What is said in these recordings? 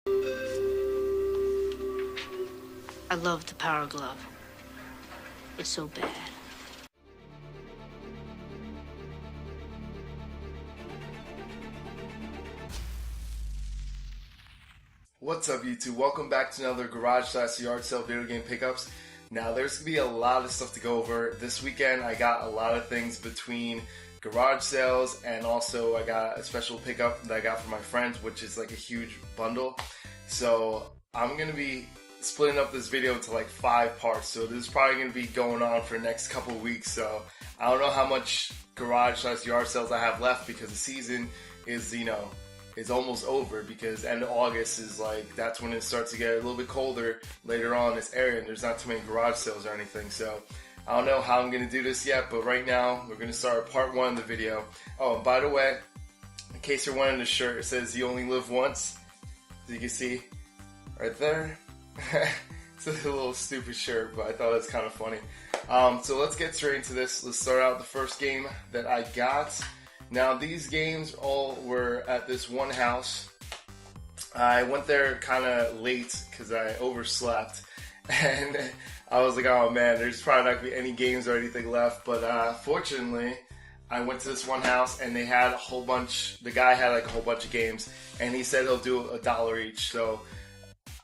I love the Power Glove. It's so bad. What's up, YouTube? Welcome back to another garage/yard sale video game pickups. Now, there's going to be a lot of stuff to go over. This weekend, I got a lot of things between garage sales, and also I got a special pickup that I got from my friends, which is like a huge bundle. So I'm going to be splitting up this video into like 5 parts. So this is probably going to be going on for the next couple of weeks. So I don't know how much garage/yard sales I have left, because the season is, is almost over, because end of August is like, that's when it starts to get a little bit colder later on in this area, and there's not too many garage sales or anything. So I don't know how I'm going to do this yet, but right now we're going to start part 1 of the video. Oh, and by the way, in case you're wearing the shirt, it says "You only live once." As you can see right there. It's a little stupid shirt, but I thought it was kind of funny. So let's get straight into this. Let's start out the first game that I got. Now, these games all were at this one house. I went there kind of late because I overslept, and I was like, oh man, there's probably not going to be any games or anything left. But fortunately, I went to this one house, and they had a whole bunch. The guy had like a whole bunch of games, and he said he'll do $1 each. So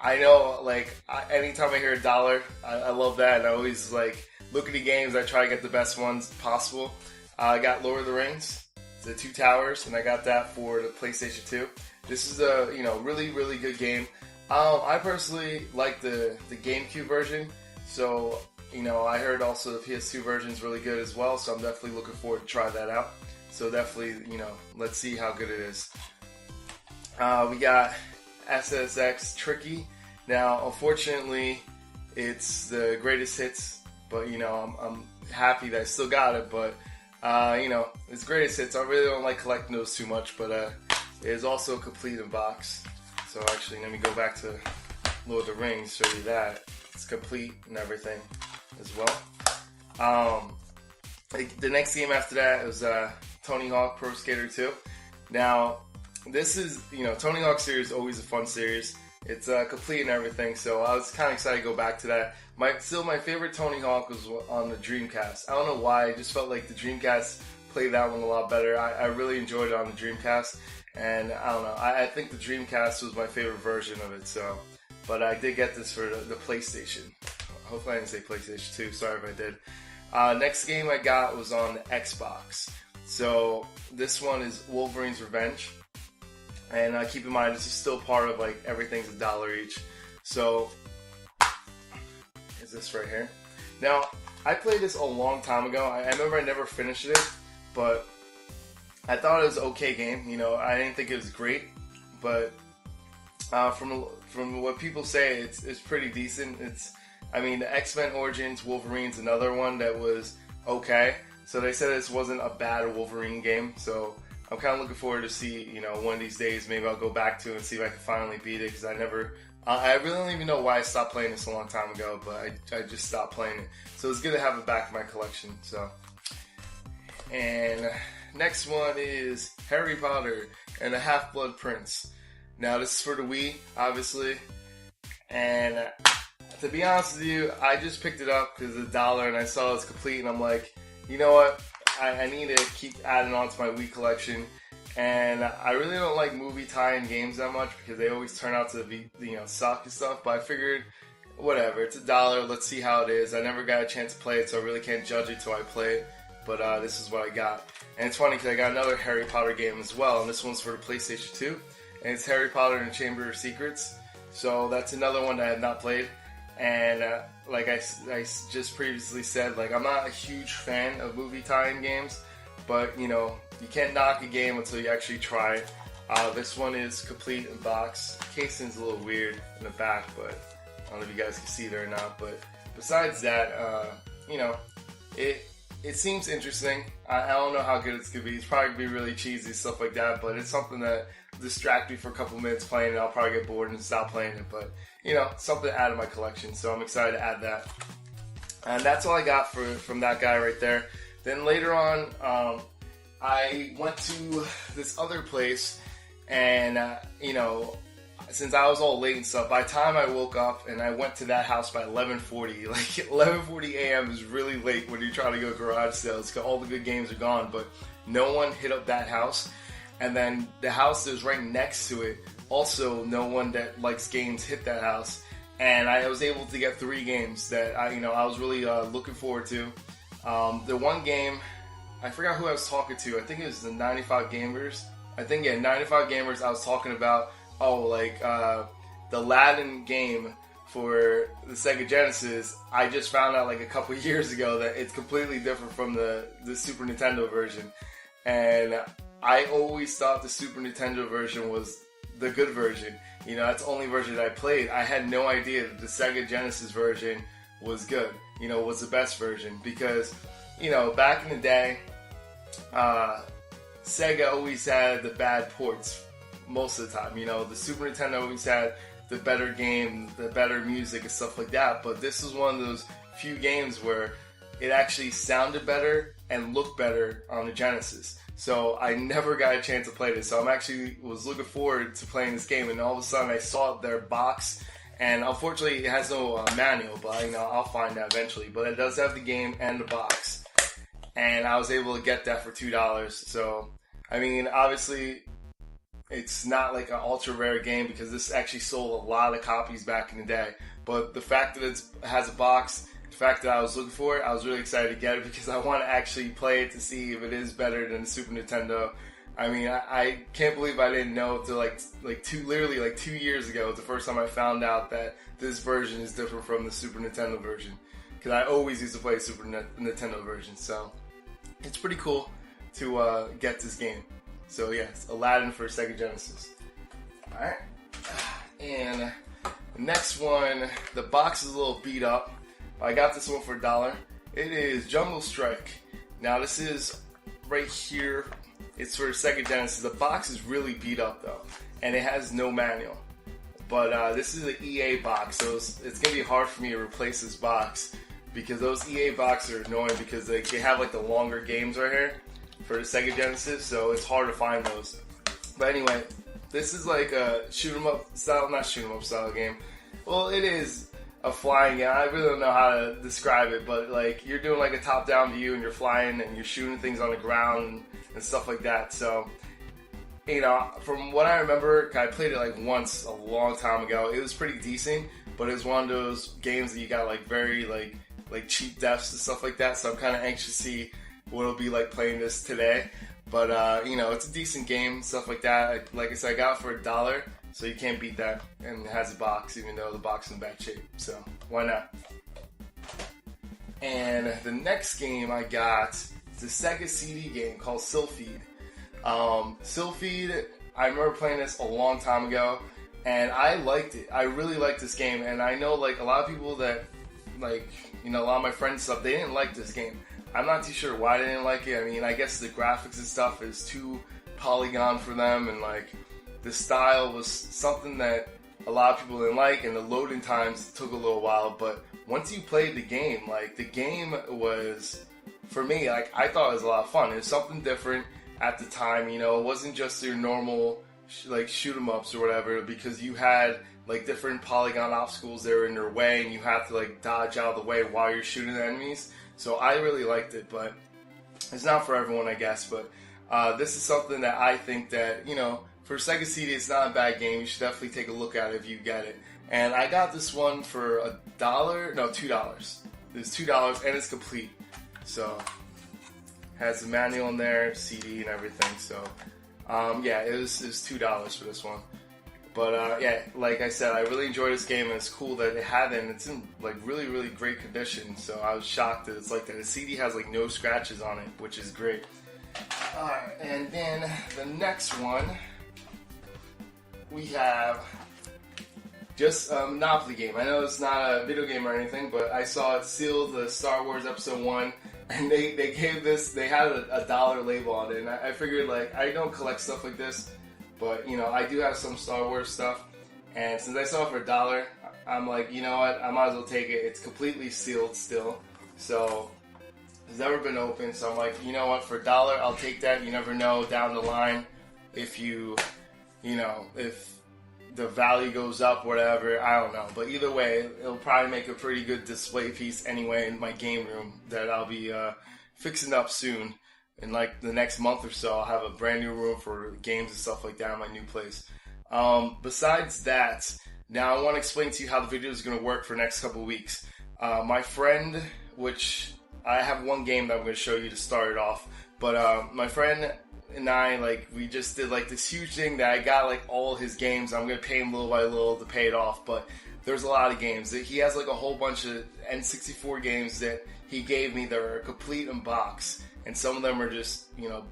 I know, like, anytime I hear $1, I love that, and I always like look at the games. I try to get the best ones possible. I got Lord of the Rings, the 2 Towers, and I got that for the PlayStation 2. This is a really good game. I personally like the GameCube version, so I heard also the PS2 version is really good as well. So I'm definitely looking forward to try that out. So definitely, let's see how good it is. We got SSX Tricky. Now, unfortunately, it's the greatest hits, but I'm happy that I still got it. But it's greatest hits. I really don't like collecting those too much, but it is also complete in box. So actually, let me go back to Lord of the Rings, show you that. It's complete and everything as well. The next game after that was Tony Hawk Pro Skater 2. Now, this is, Tony Hawk series is always a fun series. It's complete and everything, so I was kind of excited to go back to that. My favorite Tony Hawk was on the Dreamcast. I don't know why, I just felt like the Dreamcast played that one a lot better. I really enjoyed it on the Dreamcast, and I don't know, I think the Dreamcast was my favorite version of it, so. But I did get this for the PlayStation. Hopefully I didn't say PlayStation 2, sorry if I did. Next game I got was on the Xbox. So this one is Wolverine's Revenge. And keep in mind, this is still part of like everything's $1 each. So, is this right here? Now, I played this a long time ago. I remember I never finished it, but I thought it was an okay game. I didn't think it was great, but from what people say, it's pretty decent. The X-Men Origins Wolverine's another one that was okay. So they said this wasn't a bad Wolverine game. So I'm kind of looking forward to see, one of these days, maybe I'll go back to it and see if I can finally beat it, because I really don't even know why I stopped playing this a long time ago, but I just stopped playing it. So it's good to have it back in my collection, so. And next one is Harry Potter and the Half-Blood Prince. Now this is for the Wii, obviously, and to be honest with you, I just picked it up because it's $1 and I saw it's complete, and I'm like, you know what? I need to keep adding on to my Wii collection, and I really don't like movie tie-in games that much because they always turn out to be, suck and stuff, but I figured, whatever, it's $1, let's see how it is. I never got a chance to play it, so I really can't judge it till I play it, but this is what I got. And it's funny because I got another Harry Potter game as well, and this one's for the PlayStation 2, and it's Harry Potter and the Chamber of Secrets, so that's another one that I have not played. And like I just previously said, like, I'm not a huge fan of movie tie-in games, but you can't knock a game until you actually try it. This one is complete in box. Casing's a little weird in the back, but I don't know if you guys can see it or not. But besides that, it seems interesting. I don't know how good it's gonna be. It's probably gonna be really cheesy, stuff like that, but it's something that distract me for a couple minutes playing it. I'll probably get bored and stop playing it, but something to add to my collection, so I'm excited to add that. And that's all I got from that guy right there. Then later on, I went to this other place, and since I was all late and stuff, by the time I woke up and I went to that house by 11:40, like 11:40 a.m. is really late when you're trying to go garage sales because all the good games are gone. But no one hit up that house, and then the house that was right next to it, also no one that likes games hit that house. And I was able to get 3 games that I was really looking forward to. The one game, I forgot who I was talking to. I think it was the 95 Gamers. 95 Gamers. I was talking about the Aladdin game for the Sega Genesis. I just found out like a couple years ago that it's completely different from the Super Nintendo version, and I always thought the Super Nintendo version was the good version. That's the only version that I played. I had no idea that the Sega Genesis version was good, was the best version. Because, back in the day, Sega always had the bad ports most of the time. The Super Nintendo always had the better game, the better music and stuff like that. But this is one of those few games where it actually sounded better and looked better on the Genesis. So I never got a chance to play this. So was looking forward to playing this game, and all of a sudden I saw their box, and unfortunately it has no manual, but I'll find that eventually. But it does have the game and the box, and I was able to get that for $2. So obviously it's not like an ultra rare game because this actually sold a lot of copies back in the day. But the fact that it has a box, the fact that I was looking for it, I was really excited to get it because I want to actually play it to see if it is better than the Super Nintendo. I can't believe I didn't know till literally 2 years ago, the first time I found out that this version is different from the Super Nintendo version. Because I always used to play Super Nintendo version, so it's pretty cool to get this game. So yes, Aladdin for Sega Genesis. Alright, and the next one, the box is a little beat up. I got this one for $1. It is Jungle Strike. Now this is right here. It's for Sega Genesis. The box is really beat up though, and it has no manual. But this is an EA box, so it's gonna be hard for me to replace this box because those EA boxes are annoying because they have like the longer games right here for the Sega Genesis, so it's hard to find those. But anyway, this is like a not shoot 'em up style game. Well, it is a flying game. I really don't know how to describe it, but like you're doing like a top-down view and you're flying and you're shooting things on the ground and stuff like that. So, from what I remember, I played it like once a long time ago. It was pretty decent, but it was one of those games that you got like very like cheap deaths and stuff like that. So I'm kind of anxious to see what it'll be like playing this today. But it's a decent game, stuff like that. Like I said, I got it for $1. So you can't beat that, and it has a box, even though the box is in bad shape. So why not? And the next game I got is a Sega CD game called Sylpheed. Sylpheed, I remember playing this a long time ago, and I liked it. I really liked this game, and I know like a lot of people that a lot of my friends and stuff, they didn't like this game. I'm not too sure why they didn't like it. I guess the graphics and stuff is too polygon for them, and the style was something that a lot of people didn't like, and the loading times took a little while. But once you played the game, the game was, for me, I thought it was a lot of fun. It was something different at the time. It wasn't just your normal shoot 'em ups or whatever, because you had different polygon obstacles that were in your way, and you have to dodge out of the way while you're shooting the enemies. So I really liked it, but it's not for everyone, I guess. But this is something that I think that for Sega CD, it's not a bad game. You should definitely take a look at it if you get it. And I got this one for $2. It's $2, and it's complete. So, has the manual in there, CD and everything. So, it was $2 for this one. But, like I said, I really enjoyed this game, and it's cool that it had it, and it's in, really, really great condition. So, I was shocked that it's like that. The CD has, no scratches on it, which is great. Alright, and then the next one, we have just a Monopoly game. I know it's not a video game or anything, but I saw it sealed, the Star Wars Episode 1, and they gave this, they had a $1 label on it, and I figured, I don't collect stuff like this, but, I do have some Star Wars stuff, and since I saw it for $1, I'm like, you know what, I might as well take it. It's completely sealed still, so it's never been opened, so I'm like, you know what, for $1, I'll take that. You never know down the line if if the value goes up, whatever, I don't know. But either way, it'll probably make a pretty good display piece anyway in my game room that I'll be fixing up soon. In like the next month or so, I'll have a brand new room for games and stuff like that in my new place. Besides that, now I want to explain to you how the video is going to work for the next couple of weeks. My friend, which I have one game that I'm going to show you to start it off, but my friend and I, like, we just did like this huge thing that I got like all his games. I'm going to pay him little by little to pay it off, but there's a lot of games. He has like a whole bunch of N64 games that he gave me that are complete in box, and some of them are just, you know,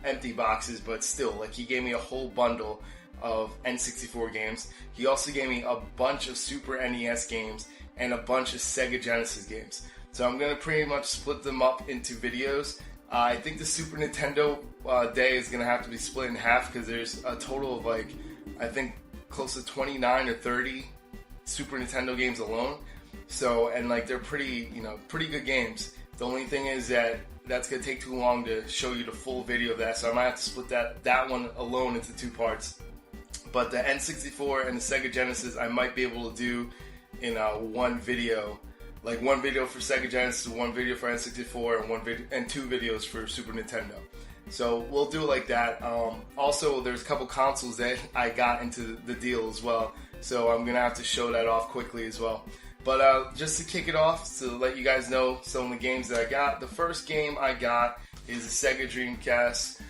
empty boxes, but still, like, he gave me a whole bundle of N64 games. He also gave me a bunch of Super NES games and a bunch of Sega Genesis games. So I'm going to pretty much split them up into videos. I think the Super Nintendo day is going to have to be split in half because there's a total of like, I think close to 29 or 30 Super Nintendo games alone. So, and like they're pretty, you know, pretty good games. The only thing is that that's going to take too long to show you the full video of that. So I might have to split that one alone into two parts. But the N64 and the Sega Genesis I might be able to do in one video. Like one video for Sega Genesis, one video for N64, and two videos for Super Nintendo. So we'll do it like that. Also, there's a couple consoles that I got into the deal as well. So I'm going to have to show that off quickly as well. But just to kick it off, to let you guys know some of the games that I got. The first game I got is a Sega Dreamcast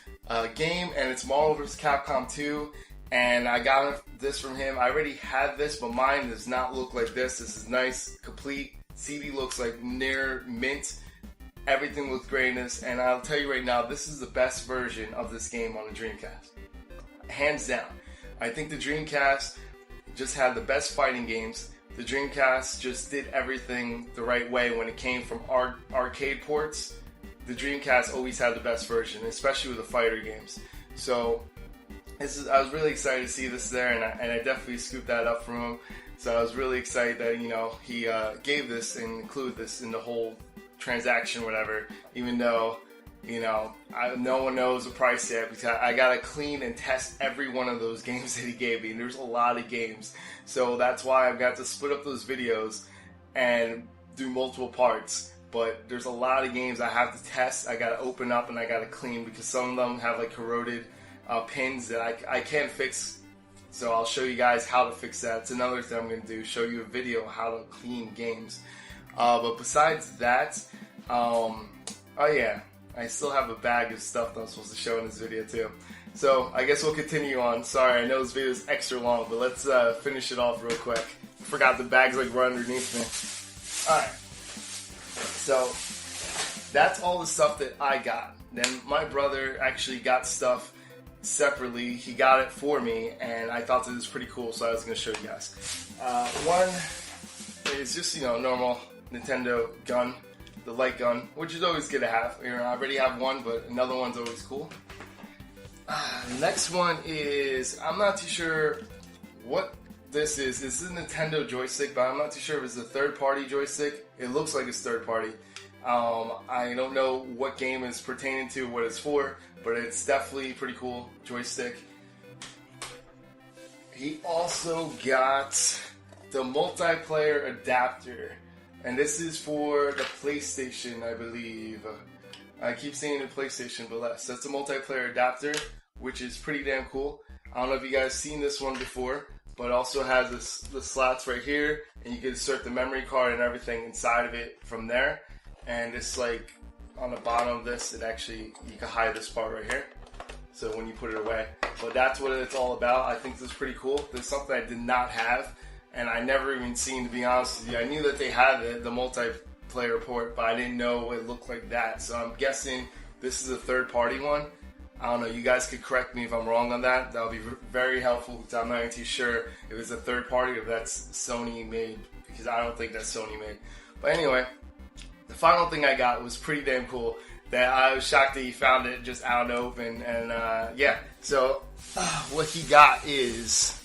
game, and it's Marvel vs. Capcom 2. And I got this from him. I already had this, but mine does not look like this. This is nice, complete. CD looks like near mint. Everything looks great in this. And I'll tell you right now, this is the best version of this game on the Dreamcast. Hands down. I think the Dreamcast just had the best fighting games. The Dreamcast just did everything the right way when it came from arcade ports. The Dreamcast always had the best version, especially with the fighter games. So I was really excited to see this there, and I definitely scooped that up from him. So I was really excited that, you know, he gave this and included this in the whole transaction, whatever. Even though, you know, no one knows the price yet because I gotta clean and test every one of those games that he gave me. And there's a lot of games, so that's why I've got to split up those videos and do multiple parts. But there's a lot of games I have to test. I gotta open up and I gotta clean because some of them have like corroded pins that I can't fix. So I'll show you guys how to fix that. It's another thing I'm going to do, show you a video how to clean games. But besides that, oh yeah, I still have a bag of stuff that I'm supposed to show in this video too. So I guess we'll continue on. Sorry, I know this video is extra long, but let's finish it off real quick. I forgot the bag's like right underneath me. Alright, so that's all the stuff that I got. Then my brother actually got stuff separately. He got it for me, and I thought that was pretty cool, so I was going to show you guys. One is just, you know, normal Nintendo gun, the light gun, which is always good to have. You know, I already have one, but another one's always cool. The next one is, I'm not too sure what this is. This is a Nintendo joystick, but I'm not too sure if it's a third-party joystick. It looks like it's third-party. I don't know what game it's pertaining to, what it's for, but it's definitely pretty cool joystick. He also got the multiplayer adapter, and this is for the PlayStation, I believe. I keep saying the PlayStation, but less. That's the multiplayer adapter, which is pretty damn cool. I don't know if you guys seen this one before, but it also has the slots right here, and you can insert the memory card and everything inside of it from there. And it's like on the bottom of this, it actually, you can hide this part right here, so when you put it away. But that's what it's all about. I think this is pretty cool. This is something I did not have, and I never even seen, to be honest with you. I knew that they had the multiplayer port, but I didn't know it looked like that. So I'm guessing this is a third-party one. I don't know. You guys could correct me if I'm wrong on that. That would be very helpful, because I'm not too sure if it's a third-party or if that's Sony made, because I don't think that's Sony made. But anyway, the final thing I got was pretty damn cool. That I was shocked that he found it just out in the open, and yeah. So what he got is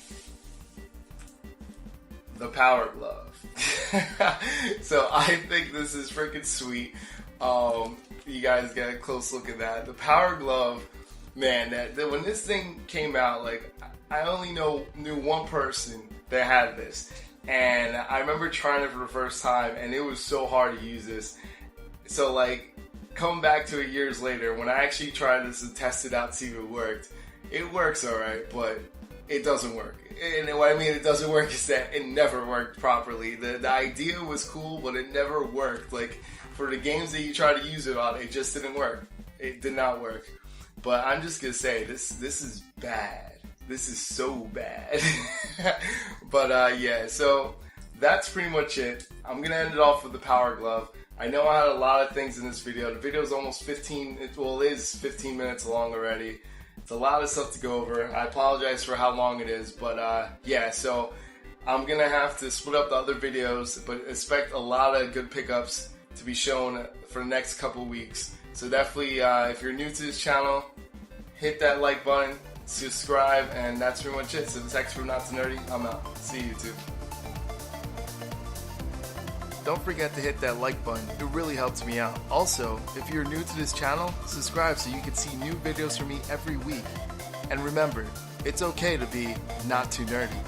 the Power Glove. So I think this is freaking sweet. You guys get a close look at that. The Power Glove, man. That when this thing came out, like, I only knew one person that had this, and I remember trying it for the first time, and it was so hard to use this. So like, coming back to it years later, when I actually tried this and tested out to see if it works alright, but it doesn't work. And what I mean it doesn't work is that it never worked properly. The idea was cool, but it never worked. Like, for the games that you try to use it on, it just didn't work. It did not work. But I'm just gonna say, this is bad. This is so bad. But yeah, so that's pretty much it. I'm gonna end it off with the Power Glove. I know I had a lot of things in this video. The video is almost 15, well, it is 15 minutes long already. It's a lot of stuff to go over. I apologize for how long it is, but yeah, so I'm gonna have to split up the other videos, but expect a lot of good pickups to be shown for the next couple weeks. So definitely, if you're new to this channel, hit that like button, subscribe, and that's pretty much it. So this is Hector from Not So Nerdy. I'm out. See you YouTube. Don't forget to hit that like button, it really helps me out. Also, if you're new to this channel, subscribe so you can see new videos from me every week. And remember, it's okay to be not too nerdy.